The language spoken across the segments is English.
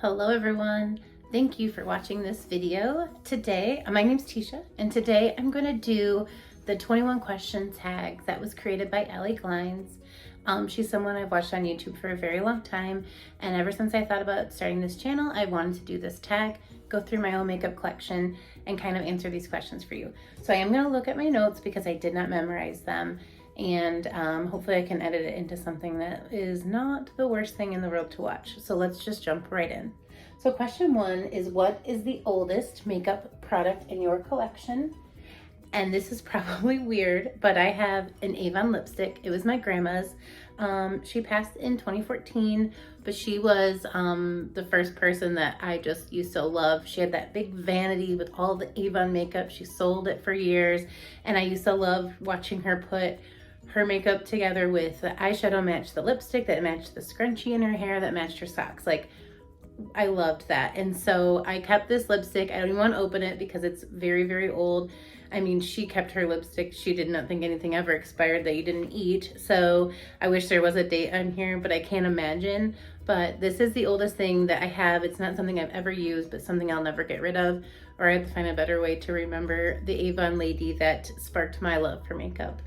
Hello everyone, thank you for watching this video. Today, my name's Tisha, and today I'm going to do the 21 question tag that was created by Allie Glines. She's someone I've watched on YouTube for a very long time, and ever since I thought about starting this channel, I wanted to do this tag, go through my own makeup collection, and kind of answer these questions for you. So I am going to look at my notes because I did not memorize them, and hopefully I can edit it into something that is not the worst thing in the world to watch. So let's just jump right in. So question 1 is, what is the oldest makeup product in your collection? And this is probably weird, but I have an Avon lipstick. It was my grandma's. She passed in 2014, but she was the first person that I just used to love. She had that big vanity with all the Avon makeup. She sold it for years, and I used to love watching her put her makeup together with the eyeshadow matched the lipstick, that matched the scrunchie in her hair, that matched her socks. Like, I loved that. And so I kept this lipstick. I don't even want to open it because it's very, very old. I mean, she kept her lipstick. She did not think anything ever expired that you didn't eat. So I wish there was a date on here, but I can't imagine. But this is the oldest thing that I have. It's not something I've ever used, but something I'll never get rid of, or I have to find a better way to remember the Avon lady that sparked my love for makeup.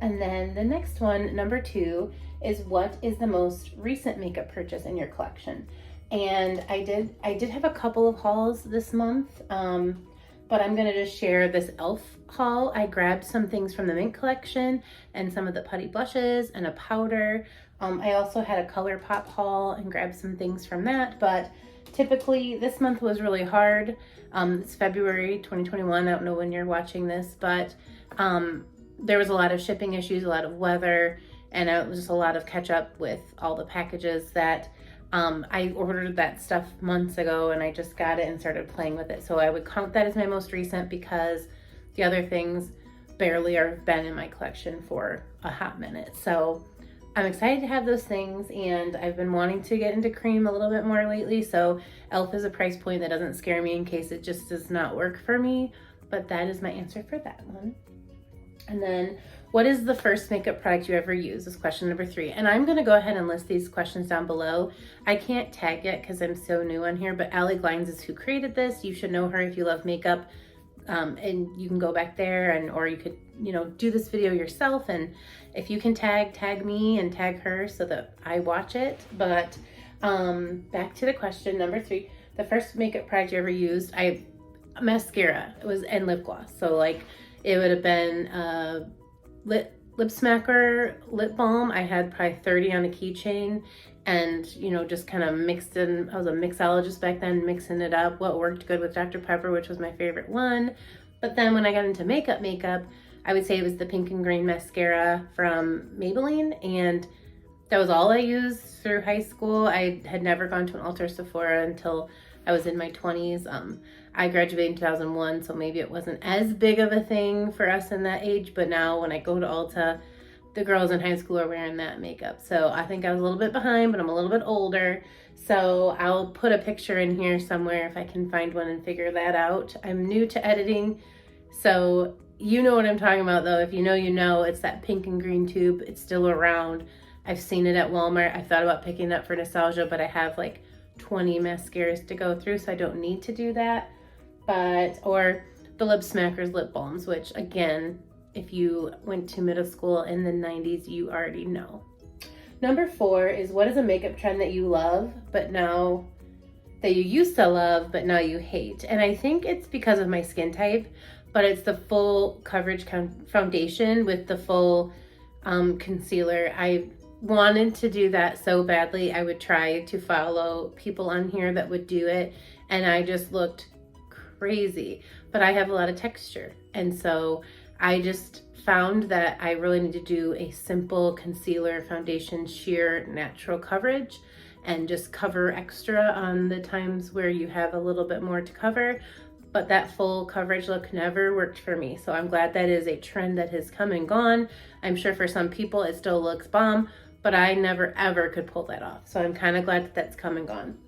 And then the next one, number 2, is, what is the most recent makeup purchase in your collection? And I did have a couple of hauls this month, but I'm gonna just share this e.l.f. haul. I grabbed some things from the Mint collection and some of the putty blushes and a powder. I also had a ColourPop haul and grabbed some things from that, but typically this month was really hard. It's February 2021, I don't know when you're watching this, but there was a lot of shipping issues, a lot of weather, and it was just a lot of catch up with all the packages that I ordered that stuff months ago, and I just got it and started playing with it. So I would count that as my most recent because the other things barely have been in my collection for a hot minute. So I'm excited to have those things, and I've been wanting to get into cream a little bit more lately. So e.l.f. is a price point that doesn't scare me in case it just does not work for me. But that is my answer for that one. And then, what is the first makeup product you ever used? Is question number 3. And I'm gonna go ahead and list these questions down below. I can't tag yet because I'm so new on here, but Allie Glines is who created this. You should know her if you love makeup. And you can go back there, and or you could, do this video yourself. And if you can tag me and tag her so that I watch it. But back to the question number 3. The first makeup product you ever used, mascara. It was, and lip gloss. So like, it would have been lip smacker lip balm. I had probably 30 on a keychain, and just kind of mixed in. I was a mixologist back then, mixing it up. What worked good with Dr. Pepper, which was my favorite one. But then when I got into makeup, I would say it was the pink and green mascara from Maybelline, and that was all I used through high school. I had never gone to an Ulta or Sephora until I was in my 20s. I graduated in 2001, so maybe it wasn't as big of a thing for us in that age, but now when I go to Ulta, the girls in high school are wearing that makeup. So I think I was a little bit behind, but I'm a little bit older. So I'll put a picture in here somewhere if I can find one and figure that out. I'm new to editing, so you know what I'm talking about though. If you know, it's that pink and green tube. It's still around. I've seen it at Walmart. I thought about picking it up for nostalgia, but I have like 20 mascaras to go through, so I don't need to do that. Or the Lip Smackers lip balms, which again, if you went to middle school in the 90s, you already know. Number 4 is, what is a makeup trend that you love, but now that you used to love, but now you hate? And I think it's because of my skin type, but it's the full coverage foundation with the full concealer. I wanted to do that so badly. I would try to follow people on here that would do it, and I just looked crazy. But I have a lot of texture, and so I just found that I really need to do a simple concealer, foundation, sheer, natural coverage, and just cover extra on the times where you have a little bit more to cover. But that full coverage look never worked for me. So I'm glad that is a trend that has come and gone. I'm sure for some people it still looks bomb, but I never ever could pull that off. So I'm kind of glad that that's come and gone.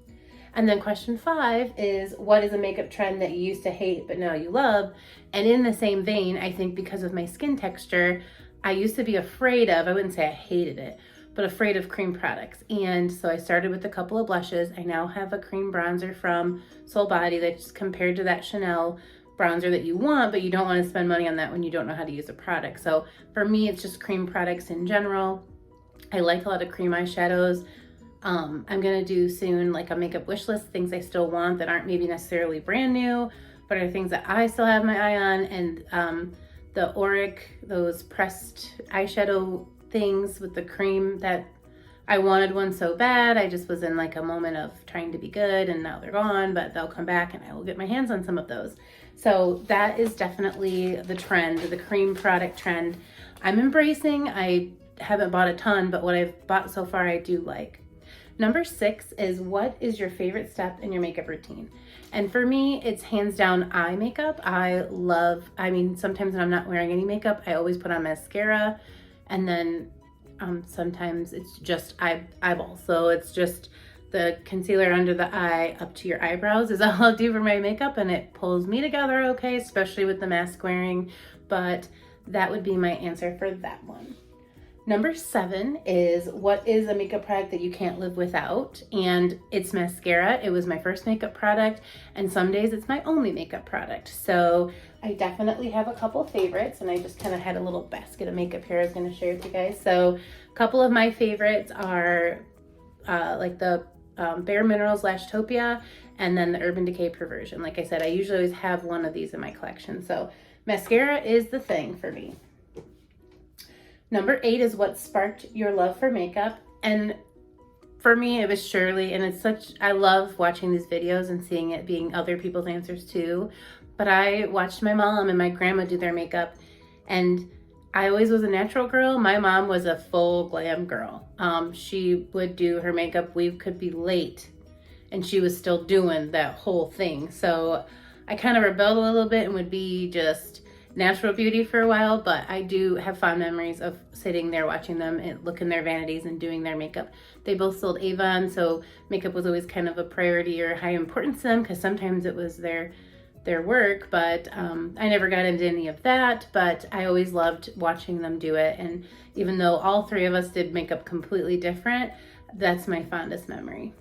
And then question 5 is, what is a makeup trend that you used to hate but now you love? And in the same vein, I think because of my skin texture, I used to be afraid of, I wouldn't say I hated it, but afraid of cream products. And so I started with a couple of blushes. I now have a cream bronzer from Soul Body that's compared to that Chanel bronzer that you want, but you don't want to spend money on that when you don't know how to use a product. So for me, it's just cream products in general. I like a lot of cream eyeshadows. I'm gonna do soon like a makeup wish list, things I still want that aren't maybe necessarily brand new, but are things that I still have my eye on. And the Auric, those pressed eyeshadow things with the cream, that I wanted one so bad. I just was in like a moment of trying to be good, and now they're gone, but they'll come back and I will get my hands on some of those. So that is definitely the trend, the cream product trend I'm embracing. I haven't bought a ton, but what I've bought so far I do like. Number 6 is, what is your favorite step in your makeup routine? And for me, it's hands down eye makeup. I mean, sometimes when I'm not wearing any makeup, I always put on mascara, and then sometimes it's just eyeball. So it's just the concealer under the eye up to your eyebrows is all I'll do for my makeup, and it pulls me together okay, especially with the mask wearing. But that would be my answer for that one. Number 7 is, what is a makeup product that you can't live without? And it's mascara. It was my first makeup product, and some days it's my only makeup product. So I definitely have a couple favorites, and I just kind of had a little basket of makeup here I was going to share with you guys. So a couple of my favorites are like the Bare Minerals Lashtopia, and then the Urban Decay Perversion. Like I said, I usually always have one of these in my collection. So mascara is the thing for me. Number 8 is, what sparked your love for makeup? And for me, it was Shirley, and I love watching these videos and seeing it being other people's answers too. But I watched my mom and my grandma do their makeup, and I always was a natural girl. My mom was a full glam girl. She would do her makeup. We could be late, and she was still doing that whole thing. So I kind of rebelled a little bit and would be just natural beauty for a while, but I do have fond memories of sitting there watching them and look in their vanities and doing their makeup. They both sold Avon, so makeup was always kind of a priority or high importance to them, because sometimes it was their work, but I never got into any of that. But I always loved watching them do it, and even though all 3 of us did makeup completely different, that's my fondest memory.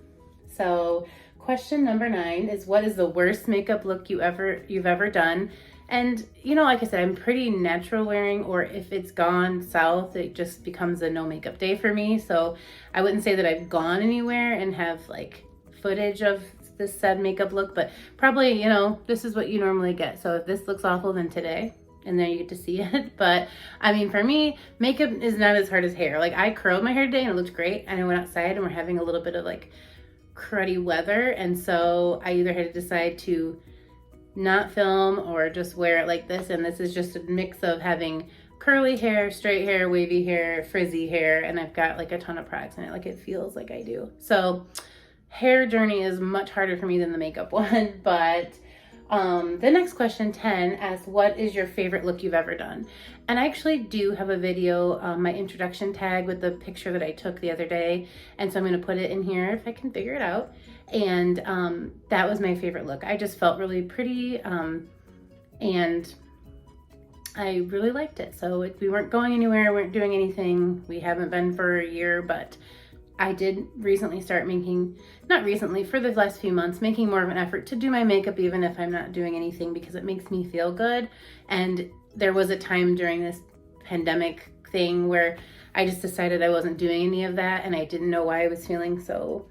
So question number 9 is, what is the worst makeup look you've ever done? And, you know, like I said, I'm pretty natural wearing, or if it's gone south, it just becomes a no makeup day for me. So I wouldn't say that I've gone anywhere and have like footage of this said makeup look, but probably, you know, this is what you normally get. So if this looks awful, then today, and then you get to see it. But I mean, for me, makeup is not as hard as hair. Like, I curled my hair today and it looked great, and I went outside and we're having a little bit of like cruddy weather, and so I either had to decide to not film or just wear it like this. And this is just a mix of having curly hair, straight hair, wavy hair, frizzy hair, and I've got like a ton of products in it. Like, it feels like I do. So hair journey is much harder for me than the makeup one. But the next question, 10, asks, what is your favorite look you've ever done? And I actually do have a video, my introduction tag with the picture that I took the other day, and so I'm going to put it in here if I can figure it out. And that was my favorite look. I just felt really pretty, and I really liked it. So we weren't going anywhere, weren't doing anything. We haven't been for a year, but I did recently start for the last few months, making more of an effort to do my makeup even if I'm not doing anything, because it makes me feel good. And there was a time during this pandemic thing where I just decided I wasn't doing any of that, and I didn't know why I was feeling so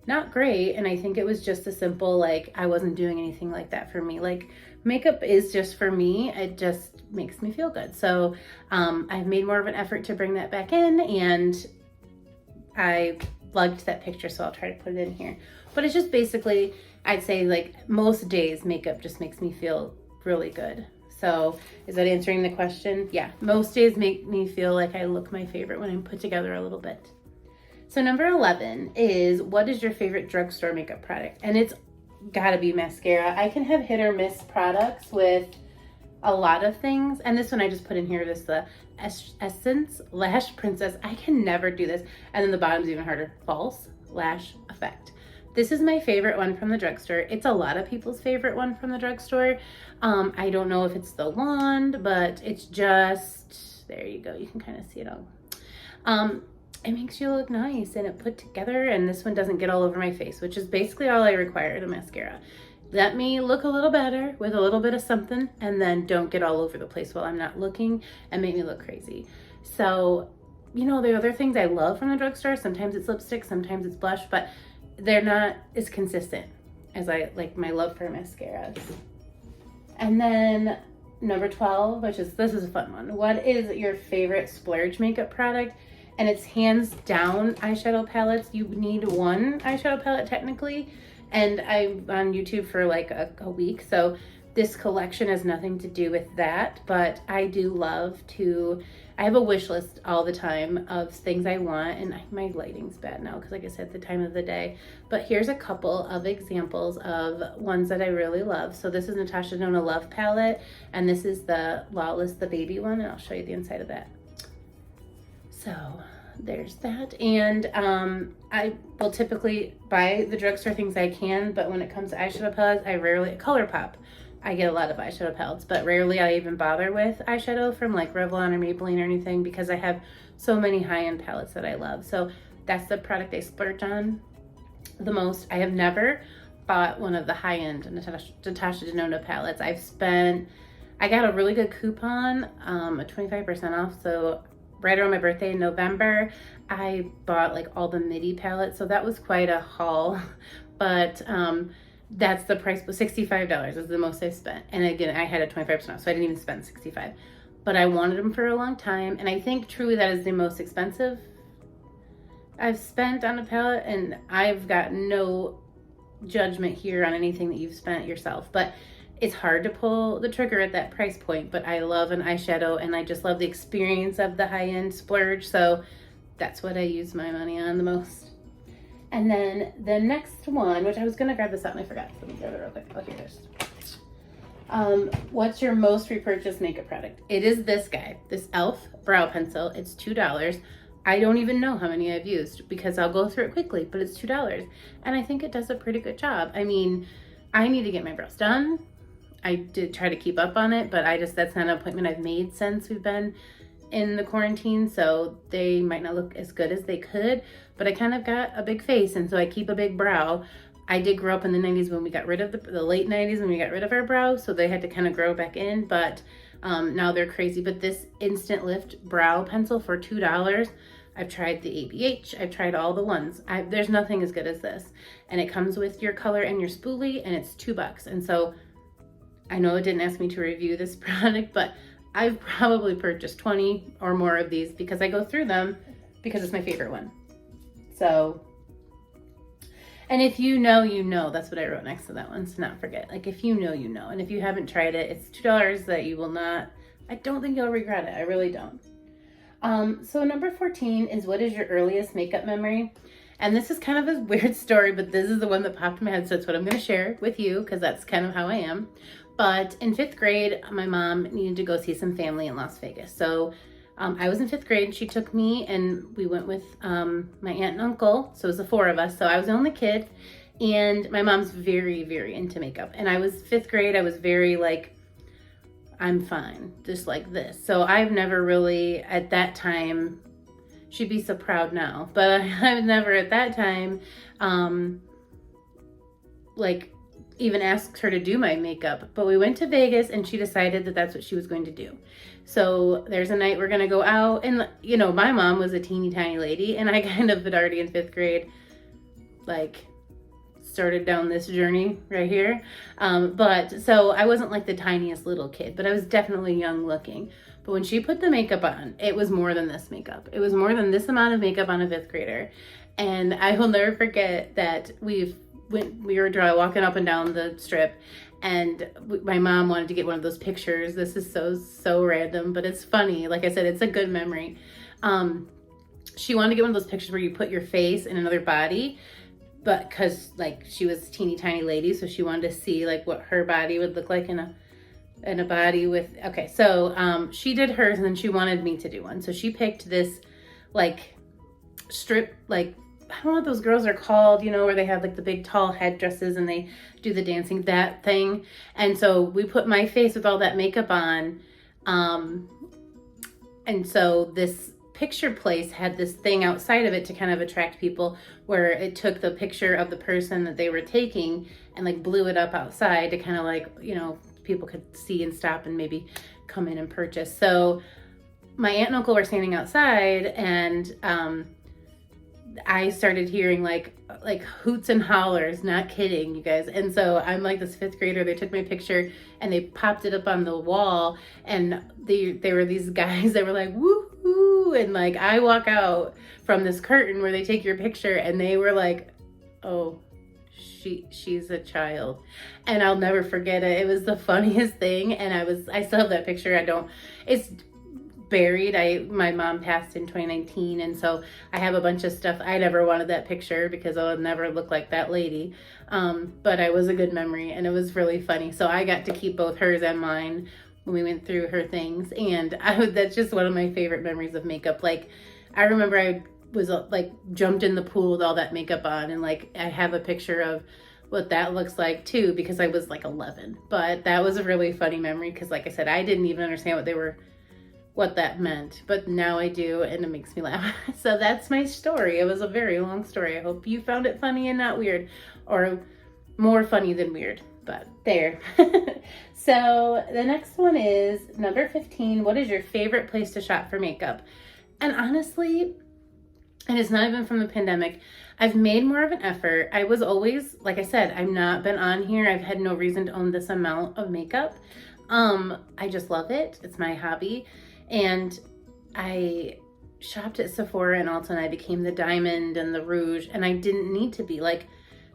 not great. And I think it was just a simple, like, I wasn't doing anything like that for me. Like, makeup is just for me. It just makes me feel good. So I've made more of an effort to bring that back in, and I liked that picture, so I'll try to put it in here. But it's just basically, I'd say like most days makeup just makes me feel really good. So is that answering the question? Yeah, most days make me feel like I look my favorite when I'm put together a little bit. So number 11 is, what is your favorite drugstore makeup product? And it's gotta be mascara. I can have hit or miss products with a lot of things, and this one I just put in here, the Essence Lash Princess. I can never do this. And then the bottom's even harder, False Lash Effect. This is my favorite one from the drugstore. It's a lot of people's favorite one from the drugstore. I don't know if it's the wand, but it's just, there you go, you can kind of see it all. it makes you look nice and it put together, and this one doesn't get all over my face, which is basically all I require in a mascara. Let me look a little better with a little bit of something, and then don't get all over the place while I'm not looking and make me look crazy. So, you know, the other things I love from the drugstore, sometimes it's lipstick, sometimes it's blush, but they're not as consistent as I like my love for mascaras. And then number 12, this is a fun one. What is your favorite splurge makeup product? And it's hands down eyeshadow palettes. You need one eyeshadow palette technically. And I'm on YouTube for like a week. So this collection has nothing to do with that. But I do love I have a wish list all the time of things I want. And my lighting's bad now because like I said, the time of the day. But here's a couple of examples of ones that I really love. So this is Natasha Denona Love Palette. And this is the Lawless, the baby one. And I'll show you the inside of that. So there's that. And I will typically buy the drugstore things I can, but when it comes to eyeshadow palettes, I rarely, ColourPop, I get a lot of eyeshadow palettes, but rarely I even bother with eyeshadow from like Revlon or Maybelline or anything because I have so many high-end palettes that I love. So that's the product I splurge on the most. I have never bought one of the high-end Natasha Denona palettes. I got a really good coupon, a 25% off, so right around my birthday in November, I bought like all the midi palettes. So that was quite a haul, but that's the price, was $65 is the most I spent. And again, I had a 25% off, so I didn't even spend $65, but I wanted them for a long time. And I think truly that is the most expensive I've spent on a palette, and I've got no judgment here on anything that you've spent yourself, but it's hard to pull the trigger at that price point. But I love an eyeshadow, and I just love the experience of the high-end splurge. So that's what I use my money on the most. And then the next one, which I was gonna grab this out and I forgot. Let me grab it real quick. Oh, here it is. What's your most repurchased makeup product? It is this guy, this e.l.f. brow pencil. It's $2. I don't even know how many I've used because I'll go through it quickly, but it's $2. And I think it does a pretty good job. I mean, I need to get my brows done. I did try to keep up on it, but that's not an appointment I've made since we've been in the quarantine, so they might not look as good as they could, but I kind of got a big face, and so I keep a big brow. I did grow up in the 90s when we got rid of the late 90s when we got rid of our brows, so they had to kind of grow back in, but now they're crazy. But this Instant Lift brow pencil for $2, I've tried the ABH, I've tried all the ones. There's nothing as good as this, and it comes with your color and your spoolie, and it's $2. And so I know it didn't ask me to review this product, but I've probably purchased 20 or more of these because I go through them because it's my favorite one. So, and if you know, you know. That's what I wrote next to that one, so not forget. Like, if you know, you know. And if you haven't tried it, it's $2 that you will not, I don't think you'll regret it. I really don't. So number 14 is, what is your earliest makeup memory? And this is kind of a weird story, but this is the one that popped in my head, so it's what I'm going to share with you because that's kind of how I am. But in 5th grade, my mom needed to go see some family in Las Vegas. So I was in 5th grade. She took me, and we went with my aunt and uncle. So it was the 4 of us. So I was the only kid. And my mom's very, very into makeup. And I was 5th grade. I was very like, I'm fine, just like this. So I've never really, at that time, she'd be so proud now. But I've never at that time, like, even asked her to do my makeup. But we went to Vegas, and she decided that that's what she was going to do. So there's a night we're gonna go out, and you know, my mom was a teeny tiny lady, and I kind of had already in 5th grade like started down this journey right here. But so I wasn't like the tiniest little kid, but I was definitely young looking. But when she put the makeup on, it was more than this makeup. It was more than this amount of makeup on a 5th grader. And I will never forget that we were walking up and down the strip, and my mom wanted to get one of those pictures. This is so random, but it's funny. Like I said, it's a good memory. She wanted to get one of those pictures where you put your face in another body, but because like she was a teeny tiny lady, so she wanted to see like what her body would look like in a body with, okay, so she did hers, and then she wanted me to do one. So she picked this like strip, like, I don't know what those girls are called, you know, where they have like the big tall headdresses and they do the dancing, that thing. And so we put my face with all that makeup on. And so this picture place had this thing outside of it to kind of attract people, where it took the picture of the person that they were taking and like blew it up outside to kind of like, you know, people could see and stop and maybe come in and purchase. So my aunt and uncle were standing outside, and I started hearing like hoots and hollers, not kidding, you guys. And so I'm like this 5th grader. They took my picture and they popped it up on the wall, and they were these guys that were like, woo hoo. And like, I walk out from this curtain where they take your picture, and they were like, oh, she's a child. And I'll never forget it. It was the funniest thing. And I still have that picture. It's buried. My mom passed in 2019, and so I have a bunch of stuff. I never wanted that picture because I'll never look like that lady, but it was a good memory, and it was really funny. So I got to keep both hers and mine when we went through her things, and that's just one of my favorite memories of makeup. Like, I remember I was like jumped in the pool with all that makeup on, and like I have a picture of what that looks like too, because I was like 11. But that was a really funny memory because, like I said, I didn't even understand what that meant, but now I do, and it makes me laugh. So that's my story. It was a very long story. I hope you found it funny and not weird, or more funny than weird, but there. So the next one is number 15. What is your favorite place to shop for makeup? And honestly, and it's not even from the pandemic, I've made more of an effort. I was always, like I said, I've not been on here. I've had no reason to own this amount of makeup. I just love it. It's my hobby. And I shopped at Sephora and Ulta, and I became the diamond and the rouge, and I didn't need to be. Like,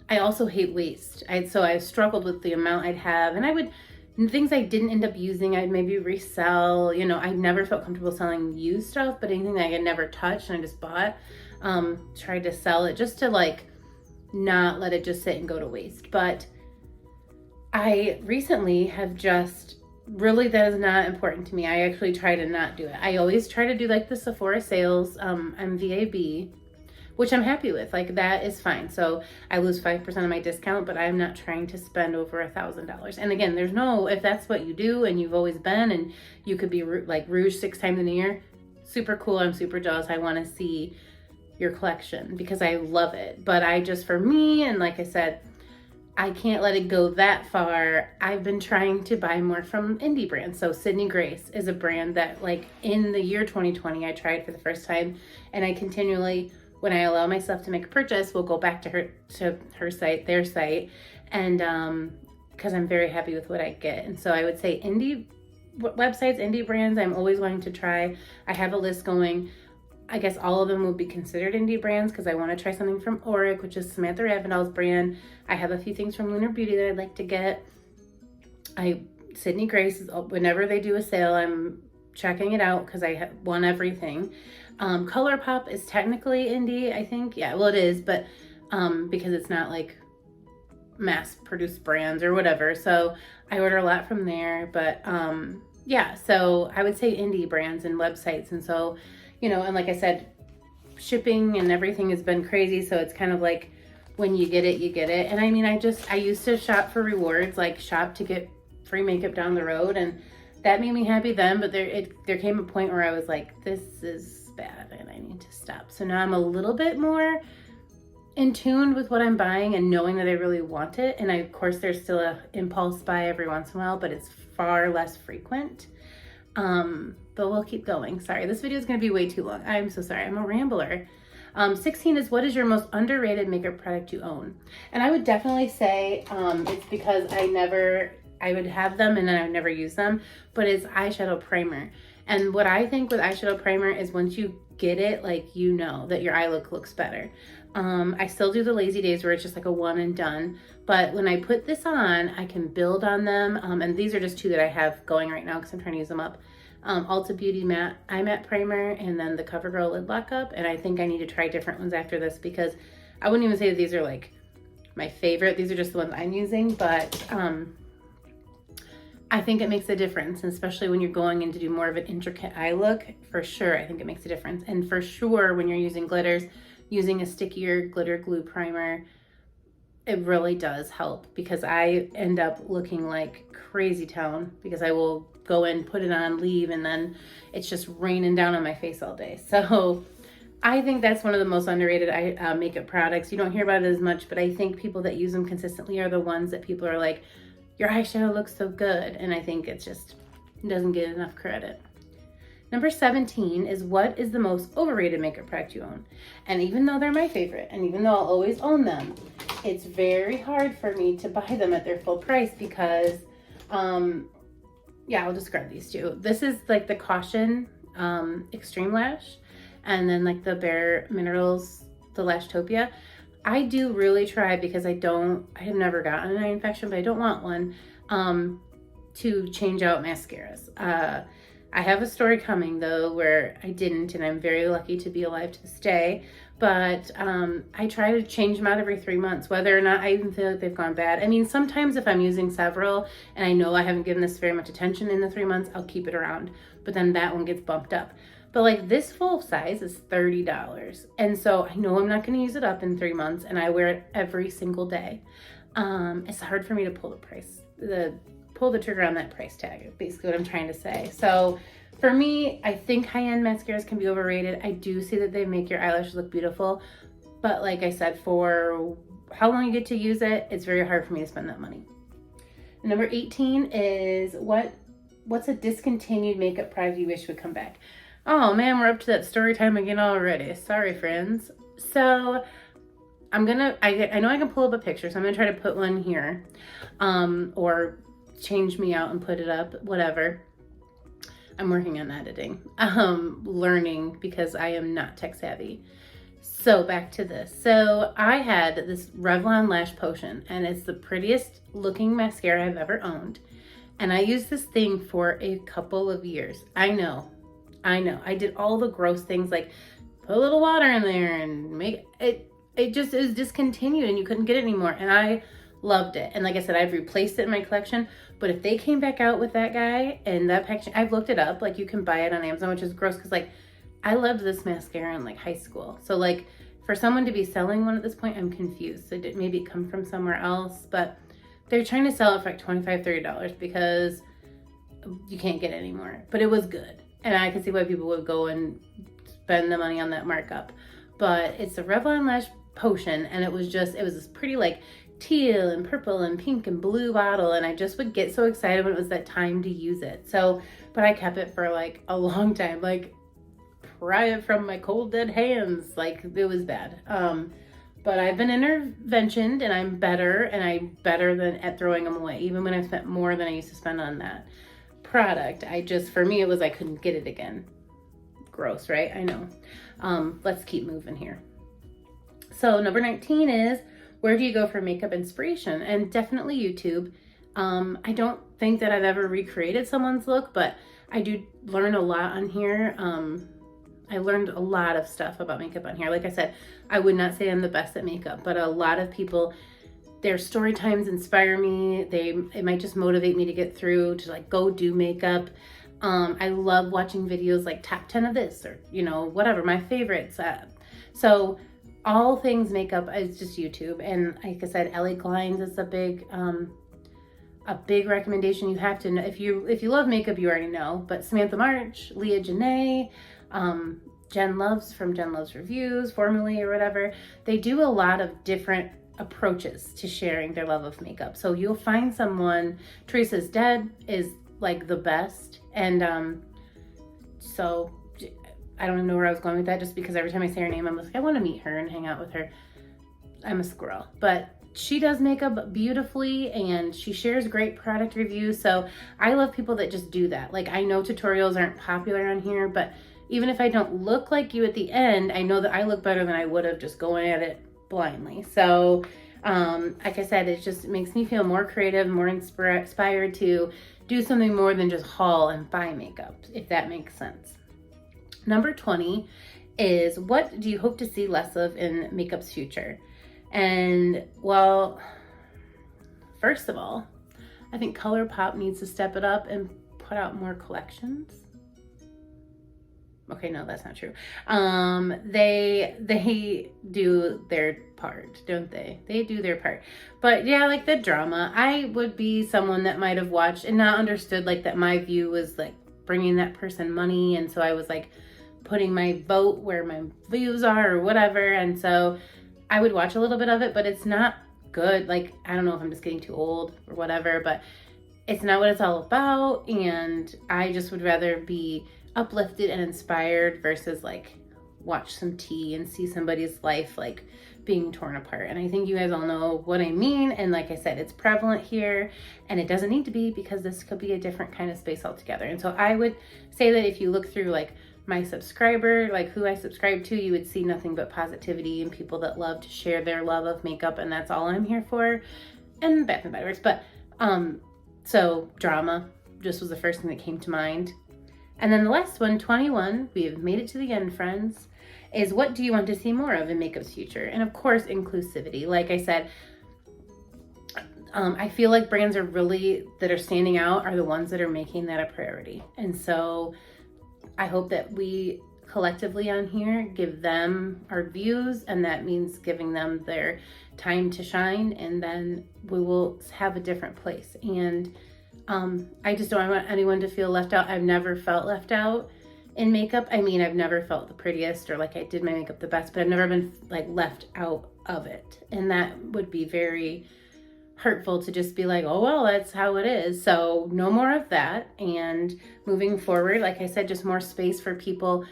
I also hate waste. So I struggled with the amount I'd have, and things I didn't end up using, I'd maybe resell. You know, I never felt comfortable selling used stuff, but anything that I had never touched and I just bought, tried to sell it just to like not let it just sit and go to waste. But I recently have just really, that is not important to me. I actually try to not do it. I always try to do like the Sephora sales. I'm VAB, which I'm happy with. Like, that is fine. So I lose 5% of my discount, but I'm not trying to spend over $1,000. And again, if that's what you do and you've always been, and you could be like rouge 6 times in a year, super cool. I'm super jealous. I want to see your collection because I love it. But for me, and like I said, I can't let it go that far. I've been trying to buy more from indie brands. So Sydney Grace is a brand that, like, in the year 2020, I tried for the first time, and I continually, when I allow myself to make a purchase, will go back to her site, their site, and because I'm very happy with what I get. And so I would say indie websites, indie brands, I'm always wanting to try. I have a list going. I guess all of them would be considered indie brands because I want to try something from Auric, which is Samantha Ravindell's brand. I have a few things from Lunar Beauty that I'd like to get. Sydney Grace, whenever they do a sale, I'm checking it out because I want everything. ColourPop is technically indie, I think. Yeah, well, it is, but because it's not like mass-produced brands or whatever. So I order a lot from there. But yeah, so I would say indie brands and websites. And so, you know, and like I said, shipping and everything has been crazy. So it's kind of like, when you get it, you get it. And I mean, I used to shop for rewards, like shop to get free makeup down the road. And that made me happy then. But there came a point where I was like, this is bad and I need to stop. So now I'm a little bit more in tune with what I'm buying and knowing that I really want it. And of course, there's still a impulse buy every once in a while, but it's far less frequent. But we'll keep going. Sorry, this video is going to be way too long. I'm so sorry. I'm a rambler. 16 is, what is your most underrated makeup product you own? And I would definitely say it's because I would have them and then I would never use them, but it's eyeshadow primer. And what I think with eyeshadow primer is once you get it, like, you know that your eye look looks better. I still do the lazy days where it's just like a one and done, but when I put this on, I can build on them. And these are just 2 that I have going right now because I'm trying to use them up. Ulta Beauty Matte Eye Matte Primer, and then the CoverGirl Lid Lock Up. And I think I need to try different ones after this because I wouldn't even say that these are like my favorite. These are just the ones I'm using, but I think it makes a difference, especially when you're going in to do more of an intricate eye look. For sure, I think it makes a difference. And for sure, when you're using glitters, using a stickier glitter glue primer, it really does help because I end up looking like crazy town because I will go in, put it on, leave, and then it's just raining down on my face all day. So I think that's one of the most underrated makeup products. You don't hear about it as much, but I think people that use them consistently are the ones that people are like, your eyeshadow looks so good. And I think it doesn't get enough credit. Number 17 is, what is the most overrated makeup product you own? And even though they're my favorite, and even though I'll always own them, it's very hard for me to buy them at their full price because, yeah, I'll describe these two. This is like the Caution Extreme Lash, and then like the Bare Minerals, the Lashtopia. I do really try, because I have never gotten an eye infection, but I don't want one, to change out mascaras. I have a story coming though where I didn't, and I'm very lucky to be alive to this day. But I try to change them out every 3 months, whether or not I even feel like they've gone bad. I mean, sometimes if I'm using several and I know I haven't given this very much attention in the 3 months, I'll keep it around. But then that one gets bumped up. But like this full size is $30. And so I know I'm not going to use it up in 3 months, and I wear it every single day. It's hard for me to pull the trigger on that price tag, basically what I'm trying to say. So for me, I think high-end mascaras can be overrated. I do see that they make your eyelashes look beautiful, but like I said, for how long you get to use it, it's very hard for me to spend that money. Number 18 is, what's a discontinued makeup product you wish would come back? Oh man, we're up to that story time again already. Sorry, friends. So I know I can pull up a picture, so I'm gonna try to put one here, or change me out and put it up, whatever. I'm working on editing, learning, because I am not tech savvy. So back to this. So I had this Revlon Lash Potion, and it's the prettiest looking mascara I've ever owned. And I used this thing for a couple of years. I know. I did all the gross things, like put a little water in there and make it. It was discontinued and you couldn't get it anymore. And I loved it. And like I said, I've replaced it in my collection. But if they came back out with that guy and that packaging, I've looked it up. Like, you can buy it on Amazon, which is gross, because like I loved this mascara in like high school. So like for someone to be selling one at this point, I'm confused. So did maybe it come from somewhere else? But they're trying to sell it for like $25, $30 because you can't get it anymore. But it was good. And I can see why people would go and spend the money on that markup. But it's a Revlon Lash Potion, and it was this pretty like teal and purple and pink and blue bottle, and I just would get so excited when it was that time to use it. So, but I kept it for like a long time, like pry it from my cold dead hands, like it was bad. But I've been interventioned, and I'm better than at throwing them away, even when I spent more than I used to spend on that product. For me, it was, I couldn't get it again. Gross, right? I know. Let's keep moving here. So number 19 is, where do you go for makeup inspiration? And definitely YouTube. I don't think that I've ever recreated someone's look, but I do learn a lot on here. I learned a lot of stuff about makeup on here. Like I said, I would not say I'm the best at makeup, but a lot of people, their story times inspire me. It might just motivate me to get through, to like go do makeup. I love watching videos like top 10 of this, or, whatever, my favorites. So all things makeup is just YouTube. And like I said, Allie Glines is a big recommendation. You have to know, if you love makeup, you already know, but Samantha March, Leah Janae, Jen Loves from Jen Loves Reviews, Formally, or whatever, they do a lot of different approaches to sharing their love of makeup. So you'll find someone, Teresa's Dead is like the best. And so I don't even know where I was going with that, just because every time I say her name, I'm like, I want to meet her and hang out with her. I'm a squirrel. But she does makeup beautifully, and she shares great product reviews. So I love people that just do that. Like, I know tutorials aren't popular on here, but even if I don't look like you at the end, I know that I look better than I would have just going at it blindly. So like I said, it just makes me feel more creative, more inspired to do something more than just haul and buy makeup, if that makes sense. Number 20 is, what do you hope to see less of in makeup's future? And well, first of all, I think ColourPop needs to step it up and put out more collections. Okay, no, that's not true. They do their part, don't they? They do their part. But yeah, like the drama, I would be someone that might have watched and not understood like that my view was like bringing that person money, and so I was like putting my vote where my views are or whatever, and so I would watch a little bit of it, but it's not good. Like, I don't know if I'm just getting too old or whatever, but it's not what it's all about, and I just would rather be uplifted and inspired versus like watch some tea and see somebody's life like being torn apart. And I think you guys all know what I mean, and like I said, it's prevalent here, and it doesn't need to be, because this could be a different kind of space altogether. And so I would say that if you look through like my subscriber, like who I subscribe to, you would see nothing but positivity and people that love to share their love of makeup, and that's all I'm here for. And Bath and Body Works. But so drama just was the first thing that came to mind. And then the last one, 21, we have made it to the end, friends, is what do you want to see more of in makeup's future? And of course, inclusivity. Like I said, I feel like brands are really, that are standing out are the ones that are making that a priority. And so I hope that we collectively on here give them our views, and that means giving them their time to shine, and then we will have a different place. And I just don't want anyone to feel left out. I've never felt left out in makeup. I mean, I've never felt the prettiest or like I did my makeup the best, but I've never been like left out of it. And that would be very hurtful to just be like, oh, well, that's how it is. So no more of that. And moving forward, like I said, just more space for people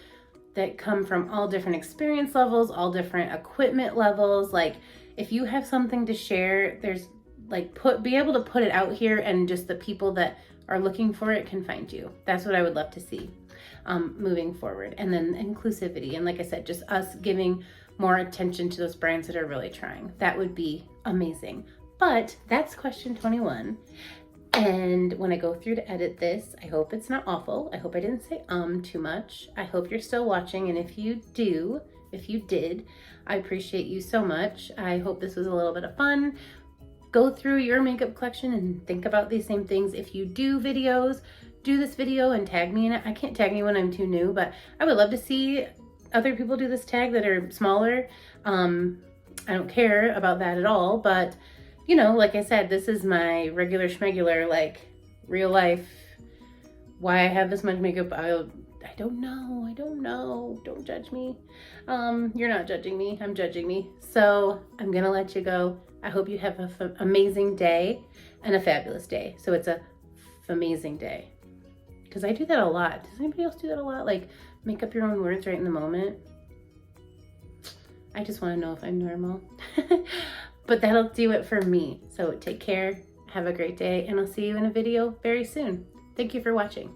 that come from all different experience levels, all different equipment levels. Like if you have something to share, there's like be able to put it out here, and just the people that are looking for it can find you. That's what I would love to see moving forward. And then inclusivity. And like I said, just us giving more attention to those brands that are really trying. That would be amazing. But that's question 21. And when I go through to edit this, I hope it's not awful. I hope I didn't say too much. I hope you're still watching. And if you did, I appreciate you so much. I hope this was a little bit of fun. Go through your makeup collection and think about these same things. If you do videos, do this video and tag me in it. I can't tag me when I'm too new, but I would love to see other people do this tag that are smaller. I don't care about that at all, but you know, like I said, this is my regular schmegular, like real life, why I have this much makeup. I don't know. Don't judge me. You're not judging me. I'm judging me. So I'm going to let you go. I hope you have an amazing day and a fabulous day. So it's a amazing day. Because I do that a lot. Does anybody else do that a lot? Like make up your own words right in the moment? I just want to know if I'm normal. But that'll do it for me. So take care. Have a great day. And I'll see you in a video very soon. Thank you for watching.